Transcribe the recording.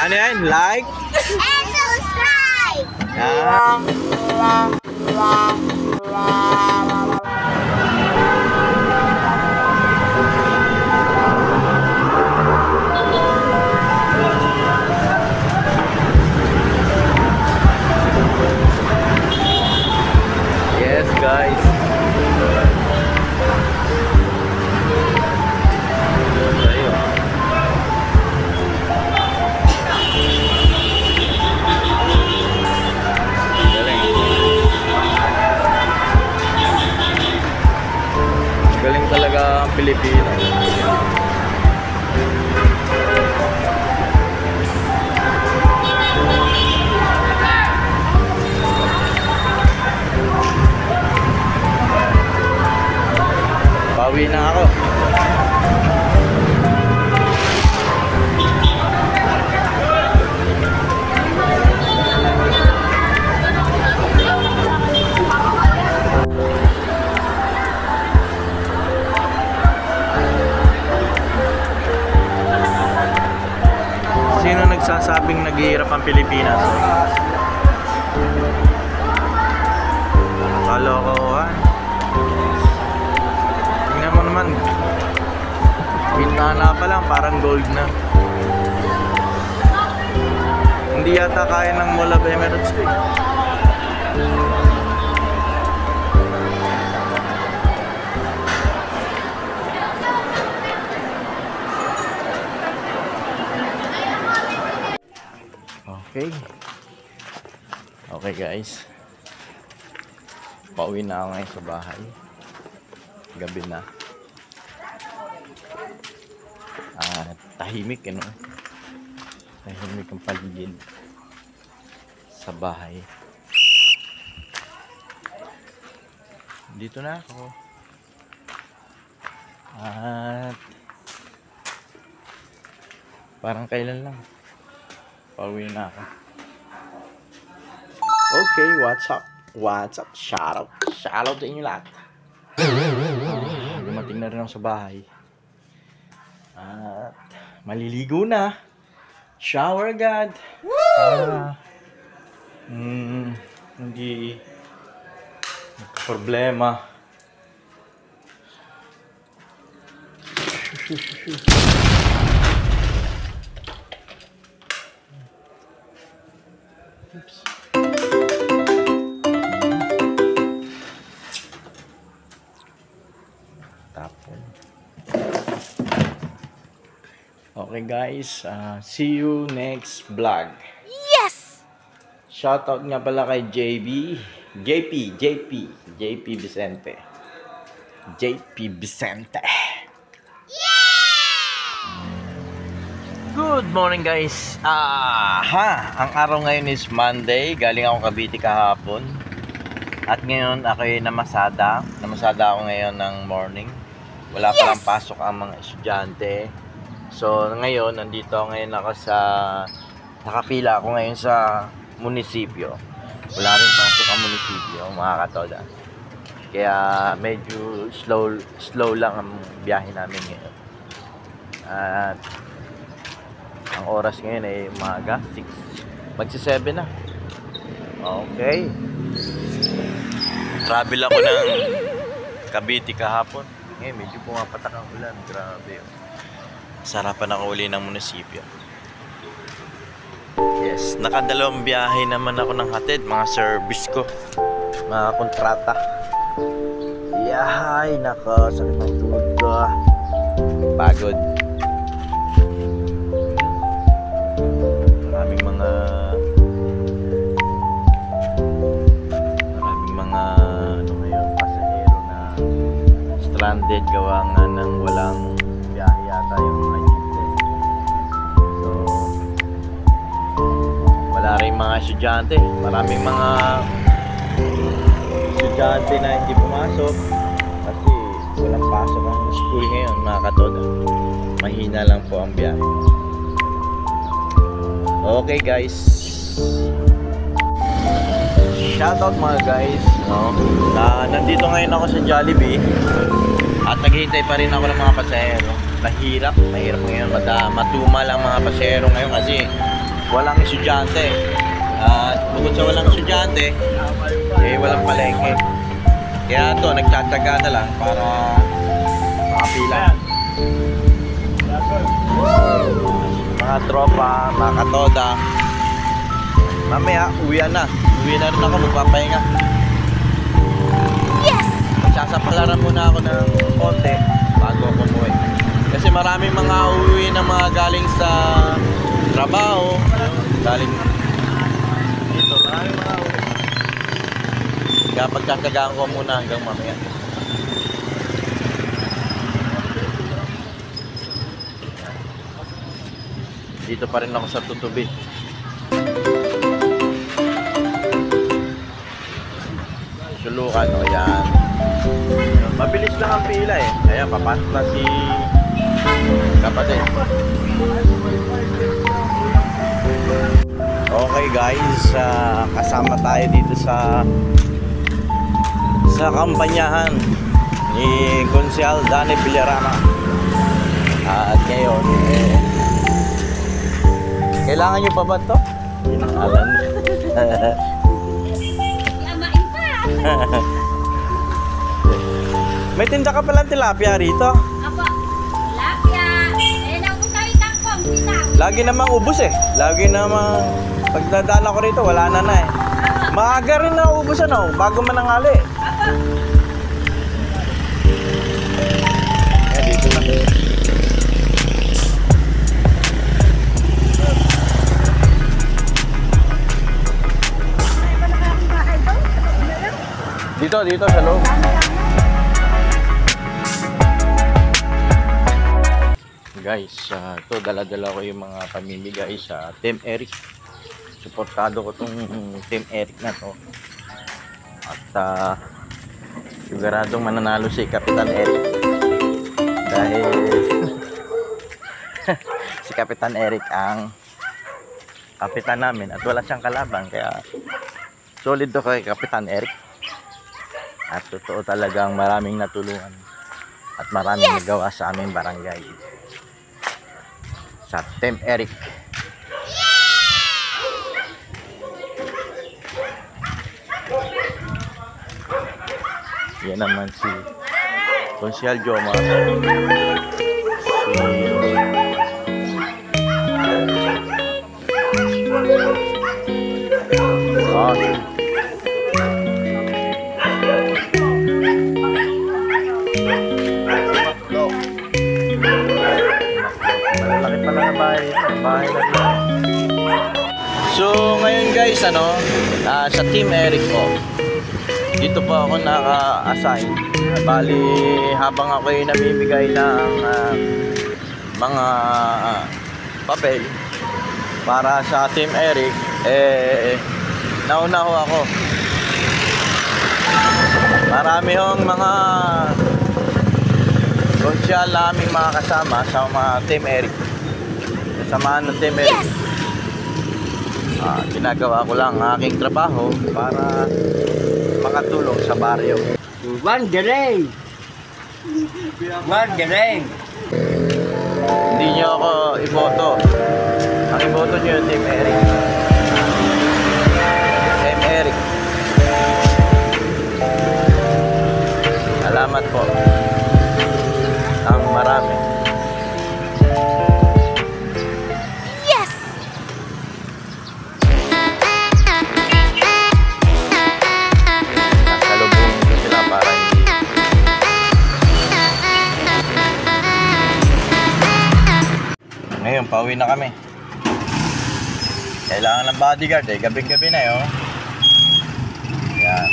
Ano yan? Like? And subscribe! Yes, guys. Galing talaga ang Pilipino. Bawi na ako. Sino nagsasabing naghihirap ang Pilipinas? Kalokohan. Tingnan mo naman. Pintana pa lang, parang gold na. Hindi yata kaya ng Mall of Emirates to. Okay. Okay guys. Pauwi na ako ngayon sa bahay. Gabi na. Tahimik ano. Tahimik ang paligid sa bahay. Dito na ako. At parang kailan lang. Pauwi na ako. Okay, what's up? What's up? Shoutout. Shoutout sa inyo lahat. Dumating na rin ako sa bahay. At maliligo na. Shower agad. Hindi problema. Oops. Tapon. Okay guys, see you next vlog. Yes! Shoutout nga pala kay JP Vicente. JP Vicente. Good morning guys. Ang araw ngayon is Monday. Galing ako Cavite kahapon. At ngayon ako ay namasada. Namasada ako ngayon ng morning. Wala pa lang pasok ang mga estudyante. So ngayon nandito ngayon ako sa nakapila ako ngayon sa munisipyo. Wala rin pasok ang munisipyo, mga katoda. Kaya medyo slow lang ang biyahe namin ngayon. At ang oras ngayon ay umaga, 6. Magsi-7 na. Okay. Travel ako ng Cavite kahapon. Ngayon, medyo pumapatak ang ulan. Grabe. Sarapan ako uli ng munisipyo. Yes. Nakadalawang biyahe naman ako ng hatid. Mga service ko. Mga kontrata. Yahay, nako. Sakit ng tuhod ko. Pagod. Maraming mga ano ngayon, pasahero na stranded gawa nga ng walang biyahe yata yung mga jeepney. So wala rin mga estudyante, maraming mga estudyante na hindi pumasok kasi walang pasok ang school ngayon, mga katoda. Mahina lang po ang biyahe. Okay guys, shoutout mga guys, no? Nandito ngayon ako sa Jollibee at naghihintay pa rin ako ng mga pasahero. Mahirap ngayon matumal ang mga pasahero ngayon kasi walang estudyante. At bukod sa walang estudyante, walang palengke. Kaya ito, nagtsatsaga na lang para makapila. Mga tropa, mga katoda. Mamaya, uwian na. Uwi na rin ako, magpapahinga. Yes! Sasapalaran muna ako ng konti bago ako umuwi. Kasi maraming mga uwi na mga galing sa trabaho, galing dito. Maraming mga uwi. Kaya pagtsatsagaan ko muna hanggang mamaya. Dito pa rin ako sa tutubi. Sulukan, o yan. Mabilis lang ang pila eh. Ayan, papasok na si kapatid. Okay guys, kasama tayo dito sa kampanyahan ni Konsehal Danny Villarama. At ngayon, kailangan nyo pa ba ito? Alam. May tinda ka palang tilapia rito. Apo, tilapia. Naubos tayo tangkong, sitaw. Lagi namang ubos eh. Lagi namang pagdadaan ako rito, wala na eh. Maaga rin na ubos ano, bago mananghali. Ayan, dito na. Dito sa loob. Guys, ito dala-dala ko yung mga pamimigay sa Team Eric. Suportado ko tong Team Eric na to. At siguradong mananalo si Kapitan Eric. Dahil si Kapitan Eric ang kapitan namin at wala siyang kalaban. Kaya solid to kay Kapitan Eric. At totoo talagang maraming natulungan at maraming nagawa sa aming barangay. Sa Team Eric. Yan naman si Konsehal Jomar. Malaki pala na bahay na dito. So ngayon guys, sa Team Eric ko, dito pa ako naka-assign. Bali, habang ako ay namimigay ng mga papel para sa Team Eric, nauna ho ako. Marami hong mga konsyal na aming mga kasama sa mga Team Eric. Samahan ng Team Eric. Ginagawa ko lang ang aking trabaho para makatulong sa baryo. Wandering! Wandering! Hindi nyo ako iboto. Ang iboto nyo yung Team Eric. Team Eric. Salamat po. Ang marami. Yes! Nakasalubong ko sila para hindi. Ngayon, pauwi na kami. Kailangan ng bodyguard eh. Gabing-gabi na yun. Yan.